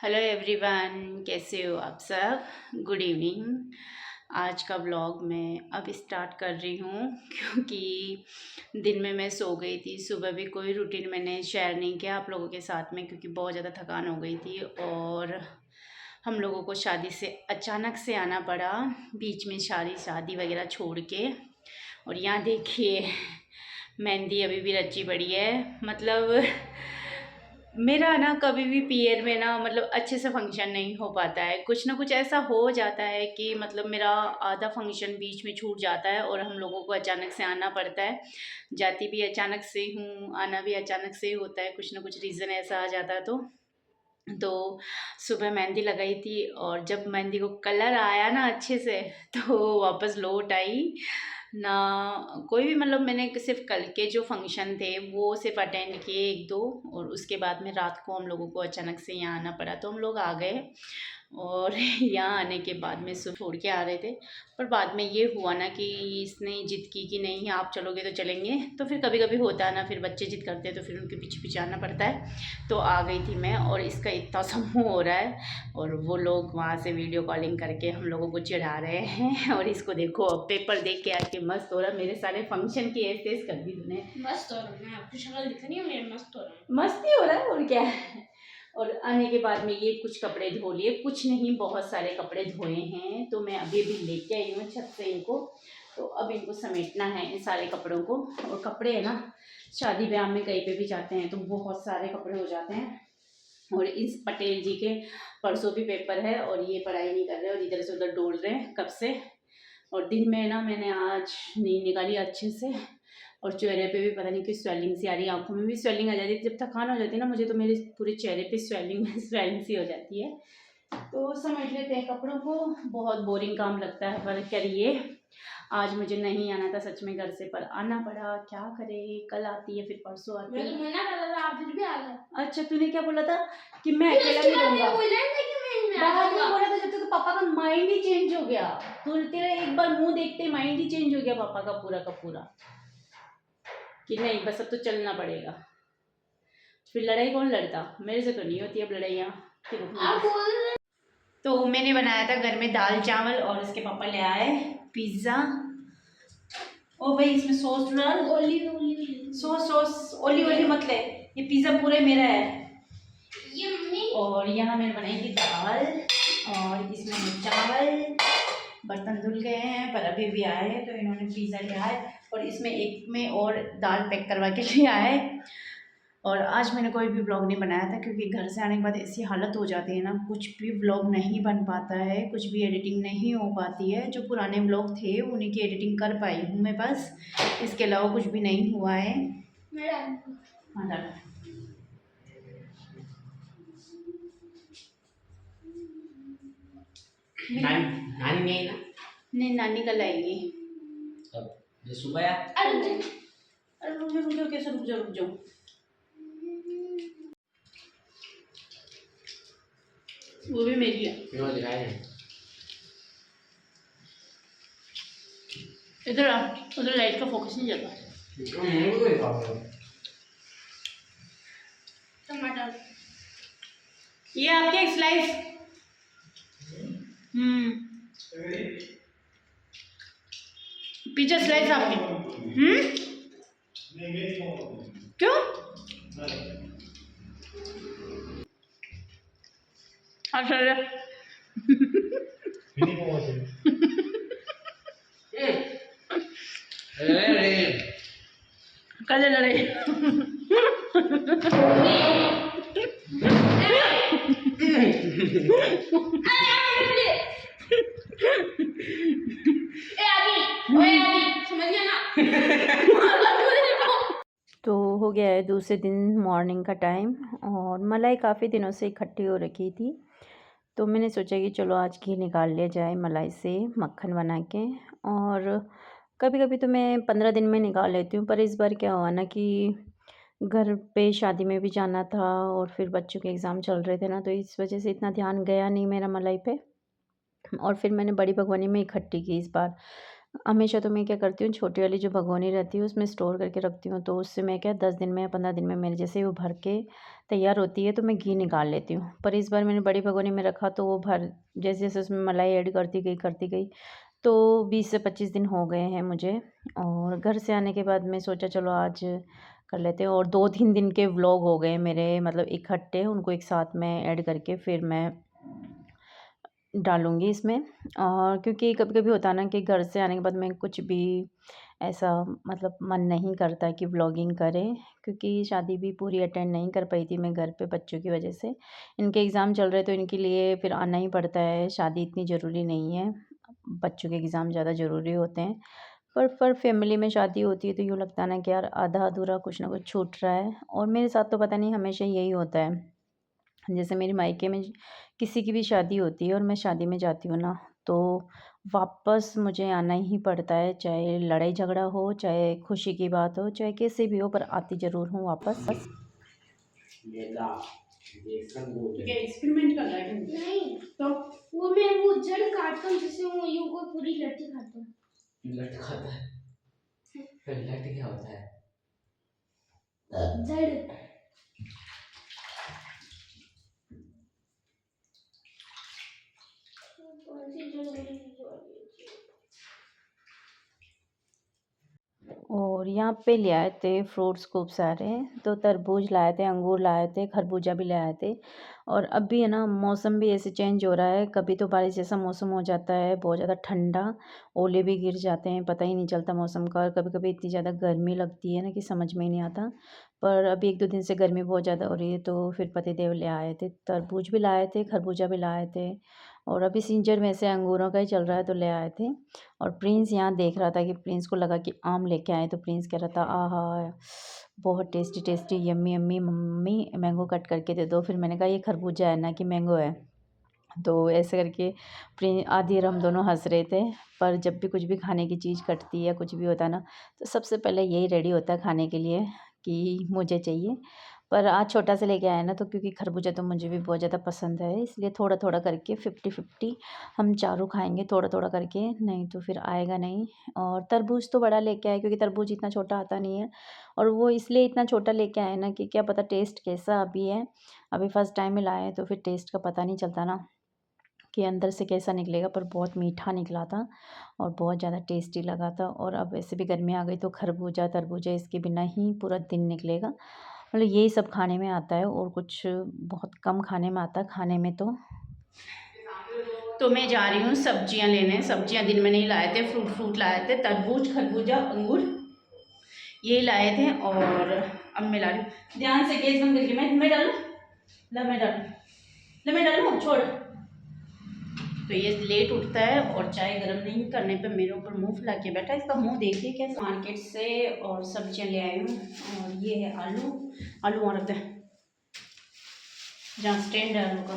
Hello everyone, कैसे हो आप सब। Good evening. आज का व्लॉग मैं अब स्टार्ट कर रही हूँ क्योंकि दिन में मैं सो गई थी। सुबह भी कोई रूटीन मैंने शेयर नहीं किया आप लोगों के साथ में क्योंकि बहुत ज़्यादा थकान हो गई थी और हम लोगों को शादी से अचानक से आना पड़ा, बीच में शादी वगैरह छोड़ के। और यहाँ देखिए मेहंदी अभी भी रची पड़ी है। मतलब मेरा ना कभी भी पीयर में ना मतलब अच्छे से फंक्शन नहीं हो पाता है। कुछ ना कुछ ऐसा हो जाता है कि मतलब मेरा आधा फंक्शन बीच में छूट जाता है और हम लोगों को अचानक से आना पड़ता है। जाती भी अचानक से हूँ, आना भी अचानक से ही होता है, कुछ ना कुछ रीज़न ऐसा आ जाता है। तो सुबह मेहंदी लगाई थी और जब मेहंदी को कलर आया ना अच्छे से तो वापस लौट आई ना। कोई भी मतलब मैंने सिर्फ कल के जो फंक्शन थे वो सिर्फ अटेंड किए एक दो, और उसके बाद में रात को हम लोगों को अचानक से यहाँ आना पड़ा तो हम लोग आ गए। और यहाँ आने के बाद में सुबह छोड़ के आ रहे थे, पर बाद में ये हुआ ना कि इसने जिद की कि नहीं आप चलोगे तो चलेंगे। तो फिर कभी कभी होता है ना, फिर बच्चे जिद करते हैं तो फिर उनके पीछे पीछे आना पड़ता है। तो आ गई थी मैं और इसका इतना समूह हो रहा है और वो लोग वहाँ से वीडियो कॉलिंग करके हम लोगों को चिढ़ा रहे हैं। और इसको देखो अब पेपर देख के आके मस्त हो रहा है। मेरे सारे फंक्शन की ऐसे कर दी तूने। मस्त हो रहा है, मैं आपकी शक्ल दिख नहीं है, मेरा मस्त हो रहा है, मस्ती हो रहा है और क्या है। और आने के बाद में ये कुछ कपड़े धो लिए, कुछ नहीं बहुत सारे कपड़े धोए हैं। तो मैं अभी अभी लेके आई हूँ छत से इनको। तो अब इनको समेटना है इन सारे कपड़ों को। और कपड़े है ना, शादी ब्याह में कहीं पे भी जाते हैं तो बहुत सारे कपड़े हो जाते हैं। और इस पटेल जी के परसों भी पेपर है और ये पढ़ाई नहीं कर रहे और इधर से उधर डोल रहे हैं कब से। और दिन में ना मैंने आज नींद निकाली अच्छे से और चेहरे पे भी पता नहीं क्यों स्वेलिंग सी आ रही है, आंखों में भी स्वेलिंग आ जाती है। जब थकान हो जाती है ना मुझे तो मेरे पूरे चेहरे पे स्वेलिंग स्वेलिंग सी हो जाती है। तो समझ लेते हैं कपड़ों को। बहुत बोरिंग काम लगता है पर करिए। आज मुझे नहीं आना था सच में घर से, पर आना पड़ा, क्या करे। कल आती है फिर परसों आती है। मैं तो मना कर रहा था, आप फिर भी आ गए। अच्छा तूने क्या बोला था कि मैं अकेला नहीं रहूंगा। बाद में बोला था जब तक तो पापा का माइंड ही चेंज हो गया। तू तेरा एक बार मुंह देखते माइंड ही चेंज हो गया पापा का पूरा कि नहीं बस अब तो चलना पड़ेगा। फिर लड़ाई कौन लड़ता, मेरे से तो नहीं होती अब लड़ाइयाँ। तो मैंने बनाया था घर में दाल चावल और उसके पापा ले आए पिज्ज़ा। ओ भाई इसमें सॉस डाल। सॉस ओली ओली मत ले, ये पिज्ज़ा पूरे मेरा है। और यहाँ मैंने बनाई थी दाल और इसमें है चावल। बर्तन धुल गए हैं पर अभी भी आए हैं तो इन्होंने पिज़्ज़ा लिया है और इसमें एक में और दाल पैक करवा के लिया है। और आज मैंने कोई भी व्लॉग नहीं बनाया था क्योंकि घर से आने के बाद ऐसी हालत हो जाती है ना, कुछ भी व्लॉग नहीं बन पाता है, कुछ भी एडिटिंग नहीं हो पाती है। जो पुराने व्लॉग थे उन्हीं की एडिटिंग कर पाई हूँ मैं बस, इसके अलावा कुछ भी नहीं हुआ है। हाँ डाल। नानी नहीं आई ना? नहीं नानी कल आएगी। ये सुबह अरे रुक जाओ कैसे रुक जाओ। वो भी मेरी है। क्यों दिखाए हैं? इधर आ, उधर लाइट का फोकस नहीं जाता। टमाटर ये आपके एक स्लाइस। पिज्जा स्लाइस आपके। क्यों? अच्छा कल लड़ाई। तो हो गया है दूसरे दिन मॉर्निंग का टाइम और मलाई काफ़ी दिनों से इकट्ठी हो रखी थी। तो मैंने सोचा कि चलो आज घी निकाल लिया जाए मलाई से मक्खन बना के। और कभी कभी तो मैं 15 दिन में निकाल लेती हूँ, पर इस बार क्या हुआ ना कि घर पे शादी में भी जाना था और फिर बच्चों के एग्ज़ाम चल रहे थे ना, तो इस वजह से इतना ध्यान गया नहीं मेरा मलाई पे। और फिर मैंने बड़ी भगवानी में इकट्ठी की इस बार। हमेशा तो मैं क्या करती हूँ, छोटी वाली जो भगोनी रहती है उसमें स्टोर करके रखती हूँ, तो उससे मैं क्या 10 दिन में या 15 दिन में मेरे जैसे ही वो भर के तैयार होती है तो मैं घी निकाल लेती हूँ। पर इस बार मैंने बड़ी भगोनी में रखा तो वो जैसे जैसे उसमें मलाई ऐड करती गई तो 20 से 25 दिन हो गए हैं मुझे। और घर से आने के बाद मैं सोचा चलो आज कर लेते हैं, और 2-3 दिन के व्लॉग हो गए मेरे, मतलब इकट्ठे उनको एक साथ में ऐड करके फिर मैं डालूँगी इसमें। और क्योंकि कभी-कभी होता है ना कि घर से आने के बाद मैं कुछ भी ऐसा मतलब मन नहीं करता कि व्लॉगिंग करें, क्योंकि शादी भी पूरी अटेंड नहीं कर पाई थी मैं घर पे बच्चों की वजह से। इनके एग्ज़ाम चल रहे तो इनके लिए फिर आना ही पड़ता है, शादी इतनी ज़रूरी नहीं है, बच्चों के एग्ज़ाम ज़्यादा ज़रूरी होते हैं। पर फैमिली में शादी होती है तो यूँ लगता है ना कि यार आधा-अधूरा कुछ ना कुछ छूट रहा है, और मेरे साथ तो पता नहीं हमेशा यही होता है। जैसे मेरे मायके में किसी की भी शादी होती है और मैं शादी में जाती हूँ ना, तो वापस मुझे आना ही पड़ता है, चाहे लड़ाई झगड़ा हो, चाहे खुशी की बात हो, चाहे कैसे भी हो, पर आती ज़रूर हूँ वापस। ये ला देखकर वो तो क्या एक्सपेरिमेंट कर रहा है? नहीं, तो वो मैं वो जड़ काटता हूँ जिससे वो यूं को पूरी लट्टी खाता हूँ। लट खाता है। फिर लट क्या होता है? जड़ कौन सी जड़ मेरी और यहाँ पे ले आए थे फ्रूट्स खूब सारे, तो तरबूज लाए थे, अंगूर लाए थे, खरबूजा भी ले आए थे। और अभी है ना मौसम भी ऐसे चेंज हो रहा है, कभी तो बारिश जैसा मौसम हो जाता है, बहुत ज़्यादा ठंडा, ओले भी गिर जाते हैं, पता ही नहीं चलता मौसम का। और कभी-कभी इतनी ज़्यादा गर्मी लगती है ना कि समझ में ही नहीं आता। पर अभी 1-2 दिन से गर्मी बहुत ज़्यादा हो रही है, तो फिर पतिदेव ले आए थे, तरबूज भी लाए थे, खरबूजा भी लाए थे। और अभी सीजन में से अंगूरों का ही चल रहा है तो ले आए थे। और प्रिंस यहाँ देख रहा था कि प्रिंस को लगा कि आम लेके आए, तो प्रिंस कह रहा था आहा बहुत tasty tasty yummy yummy mummy mango cut करके दे दो। फिर मैंने कहा ये खरबूजा है ना कि मैंगो है, तो ऐसे करके प्रिंस आधी और हम दोनों हंस रहे थे। पर जब भी कुछ भी खाने की चीज़ कटती है या कुछ भी होता है ना, तो सबसे पहले यही रेडी होता है खाने के लिए कि मुझे चाहिए। पर आज छोटा सा लेके आया ना, तो क्योंकि खरबूजा तो मुझे भी बहुत ज़्यादा पसंद है, इसलिए थोड़ा-थोड़ा करके 50-50 हम चारों खाएँगे थोड़ा-थोड़ा करके, नहीं तो फिर आएगा नहीं। और तरबूज तो बड़ा लेके आए क्योंकि तरबूज इतना छोटा आता नहीं है, और वो इसलिए इतना छोटा लेके आए ना कि क्या पता टेस्ट कैसा अभी है। अभी फर्स्ट टाइम ही लाए हैं तो फिर टेस्ट का पता नहीं चलता ना कि अंदर से कैसा निकलेगा, पर बहुत मीठा निकला था और बहुत ज़्यादा टेस्टी लगा था। और अब वैसे भी गर्मी आ गई तो खरबूजा तरबूजा इसके बिना ही पूरा दिन निकलेगा। मतलब यही सब खाने में आता है और कुछ बहुत कम खाने में आता है, खाने में तो मैं जा रही हूँ सब्जियाँ लेने। सब्जियाँ दिन में नहीं लाए थे, फ्रूट लाए थे, तरबूज खरबूजा अंगूर ये लाए थे। और अब मैं ला रही हूँ, ध्यान से गैस बंद करके मैं डालूँ, मैं डालूँ छोड़। तो ये लेट उठता है और चाय गर्म नहीं करने पे मेरे ऊपर मुंह फुला के बैठा है। इसका मुंह देखिए कैसे। मार्केट से और सब्जियां ले आई हूँ, और ये है आलू वहाँ रख दे जहाँ स्टैंड है आलू का।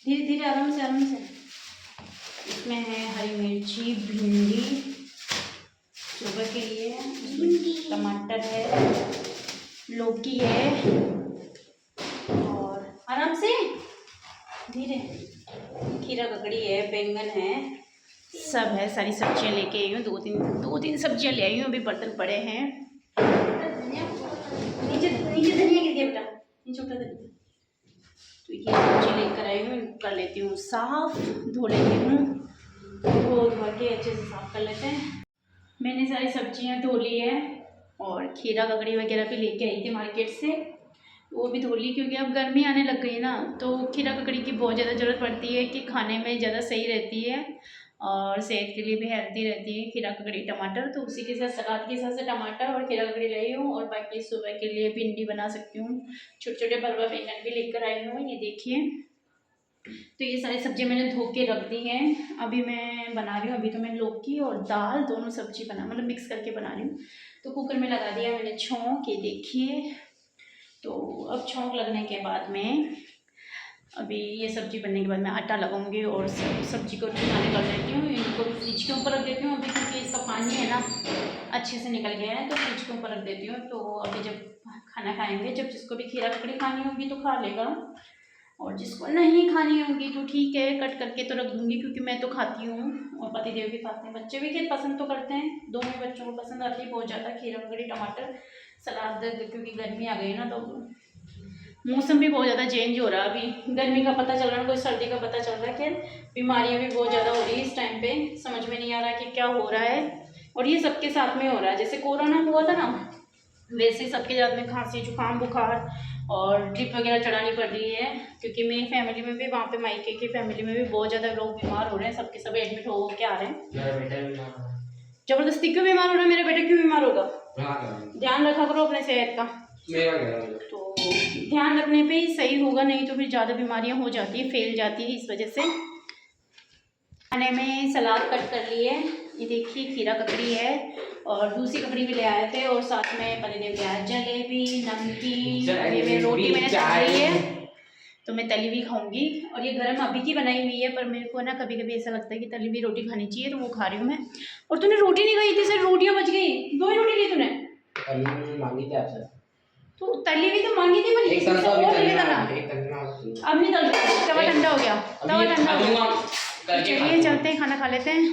धीरे धीरे आराम से। इसमें है हरी मिर्ची, भिंडी सुबह के लिए, टमाटर है, लौकी है, और आराम से धीरे, खीरा ककड़ी है, बैंगन है, सब है। सारी सब्जियां लेके आई हूँ, दो तीन सब्जियां ले आई हूँ। अभी बर्तन पड़े हैं, नीचे धनिया गिर गया बेटा, नीचे उठा धनिया। तो ये सब्जी लेकर आई हूँ, कर लेती हूँ साफ, धो लेती हूँ, धो के अच्छे से साफ कर लेते हैं। मैंने सारी सब्जियां धो ली है और खीरा ककड़ी वगैरह भी लेके आई थी मार्केट से, वो भी धो ली, क्योंकि अब गर्मी आने लग गई ना, तो खीरा ककड़ी की बहुत ज़्यादा ज़रूरत पड़ती है कि खाने में ज़्यादा सही रहती है और सेहत के लिए भी हेल्दी रहती है खीरा ककड़ी। टमाटर तो उसी के साथ सलाद के हिसाब से टमाटर और खीरा ककड़ी लाई हूँ, और बाकी सुबह के लिए भिंडी बना सकती हूँ। छोटे छोटे भरवा बैंगन भी लेकर आई हूँ, ये देखिए। तो ये सारी सब्जियां मैंने धो के रख दी हैं, अभी मैं बना रही हूँ। अभी तो मैं लौकी और दाल दोनों सब्जी मतलब मिक्स करके बना रही हूँ। तो कुकर में लगा दिया मैंने छौंक, ये देखिए। तो अब छौंक लगने के बाद में अभी ये सब्जी बनने के बाद मैं आटा लगाऊंगी और सब्जी को ठिकाने कर देती हूँ। इनको फ्रिज के ऊपर रख देती हूँ अभी, क्योंकि इसका पानी है ना अच्छे से निकल गया है, तो फ्रिज के ऊपर रख देती हूँ। तो अभी जब खाना खाएंगे, जब जिसको भी खीरा ककड़ी खानी होगी तो खा लेगा। और जिसको नहीं खानी होगी तो ठीक है, कट करके तो रख दूंगी, क्योंकि मैं तो खाती हूँ और पतिदेव भी खाते हैं, बच्चे भी खैर पसंद तो करते हैं, दोनों बच्चों को पसंद आती है बहुत ज़्यादा खीरा ककड़ी टमाटर सलाद, क्योंकि गर्मी आ गई ना तो मौसम भी बहुत ज़्यादा चेंज हो रहा है, अभी गर्मी का पता चल रहा है, कोई सर्दी का पता चल रहा है, खैर बीमारियाँ भी बहुत ज़्यादा हो रही है इस टाइम पे, समझ में नहीं आ रहा कि क्या हो रहा है, और ये सबके साथ में हो रहा है, जैसे कोरोना हुआ था ना वैसे सबके साथ में खांसी जुकाम बुखार और ड्रिप वगैरह चढ़ानी पड़ रही है, क्योंकि मेरी फैमिली में भी, वहाँ पे मायके की फैमिली में भी बहुत ज़्यादा लोग बीमार हो रहे हैं, सबके सब एडमिट हो के आ रहे हैं। मेरा बेटा भी बीमार है। जबरदस्ती क्यों बीमार हो रहा है? मेरा बेटा क्यों बीमार होगा? हाँ, ध्यान रखा करो अपने सेहत का, मेरा क्या तो ध्यान रखने पे ही सही होगा, नहीं तो फिर ज़्यादा बीमारियां हो जाती है, फैल जाती है, इस वजह से। खाने में सलाद कट कर लिए, ये देखिए खीरा ककड़ी है और दूसरी ककड़ी भी ले आए थे, और साथ में पनीर ले आए, जलेबी नमकीन, ये रोटी मैंने तली है तो मैं तली भी खाऊंगी, और ये गर्म अभी की बनाई हुई है, पर मेरे को ना कभी कभी ऐसा लगता है कि तली हुई रोटी खानी चाहिए, तो वो खा रही हूँ मैं। और तूने रोटी नहीं खाई थी, सिर्फ रोटियाँ बच गई, 2 ही रोटी ली तूने? मांगी थी आपसे, तो तली हुई तो मांगी थी, पर एक और लेके तलना, तलना। एक तलना। अब नहीं तल रहा, तवा ठंडा हो गया, तवा ठंडा हो गया। करके चलिए चलते हैं, खाना खा लेते हैं।